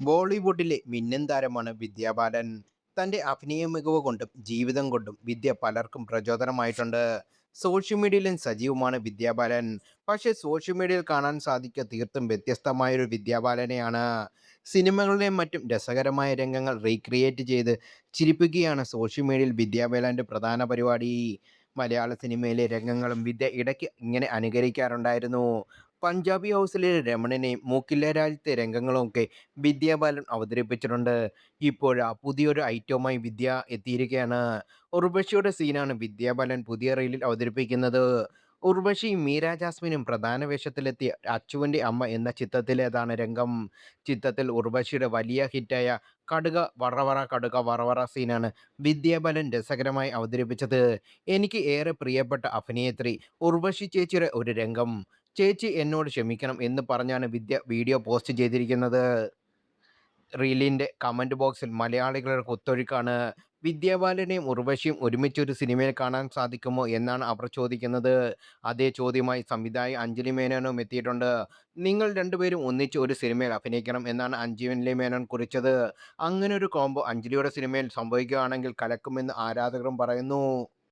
ബോളിവുഡിലെ മിന്നൻ താരമാണ് വിദ്യാ ബാലൻ. തന്റെ അഭിനയ മികവ് കൊണ്ടും ജീവിതം കൊണ്ടും വിദ്യ പലർക്കും പ്രചോദനമായിട്ടുണ്ട്. സോഷ്യൽ മീഡിയയിലും സജീവമാണ് വിദ്യാ ബാലൻ. പക്ഷേ സോഷ്യൽ മീഡിയയിൽ കാണാൻ സാധിക്കുക തീർത്തും വ്യത്യസ്തമായൊരു വിദ്യാ ബാലനെയാണ്. സിനിമകളിലെയും മറ്റും രസകരമായ രംഗങ്ങൾ റീക്രിയേറ്റ് ചെയ്ത് ചിരിപ്പിക്കുകയാണ് സോഷ്യൽ മീഡിയയിൽ വിദ്യാ ബാലൻ്റെ പ്രധാന പരിപാടി. മലയാള സിനിമയിലെ രംഗങ്ങളും വിദ്യ ഇടയ്ക്ക് ഇങ്ങനെ അനുകരിക്കാറുണ്ടായിരുന്നു. പഞ്ചാബി ഹൗസിലെ രമണനെയും മൂക്കില്ല രാജ്യത്തെ രംഗങ്ങളുമൊക്കെ വിദ്യാ ബാലൻ അവതരിപ്പിച്ചിട്ടുണ്ട്. ഇപ്പോഴാ പുതിയൊരു ഐറ്റവുമായി വിദ്യ എത്തിയിരിക്കുകയാണ്. ഉർവശിയുടെ സീനാണ് വിദ്യാ ബാലൻ പുതിയ റീലിൽ അവതരിപ്പിക്കുന്നത്. ഉർവശിയും മീര ജാസ്മിനും പ്രധാന വേഷത്തിലെത്തിയ അച്ചുവിൻ്റെ അമ്മ എന്ന ചിത്രത്തിലേതാണ് രംഗം. ചിത്രത്തിൽ ഉർവശിയുടെ വലിയ ഹിറ്റായ കടുക വറവറ കടുക വറവറ സീനാണ് വിദ്യാ ബാലൻ രസകരമായി അവതരിപ്പിച്ചത്. എനിക്ക് ഏറെ പ്രിയപ്പെട്ട അഭിനേത്രി ഉർവശി ചേച്ചിയുടെ ഒരു രംഗം. ചേച്ചി എന്നോട് ക്ഷമിക്കണം എന്ന് പറഞ്ഞാണ് വിദ്യ വീഡിയോ പോസ്റ്റ് ചെയ്തിരിക്കുന്നത്. റീലിൻ്റെ കമന്റ് ബോക്സിൽ മലയാളികളുടെ കുത്തൊഴുക്കാണ്. വിദ്യാ ബാലനെയും ഉർവശിയും ഒരുമിച്ചൊരു സിനിമയിൽ കാണാൻ സാധിക്കുമോ എന്നാണ് അവർ ചോദിക്കുന്നത്. അതേ ചോദ്യവുമായി സംവിധായക അഞ്ജലി മേനോനും എത്തിയിട്ടുണ്ട്. നിങ്ങൾ രണ്ടുപേരും ഒന്നിച്ച് ഒരു സിനിമയിൽ അഭിനയിക്കണം എന്നാണ് അഞ്ജലി മേനോൻ കുറിച്ചത്. അങ്ങനെ ഒരു കോംബോ അഞ്ജലിയുടെ സിനിമയിൽ സംഭവിക്കുകയാണെങ്കിൽ കലക്കുമെന്ന് ആരാധകരും പറയുന്നു.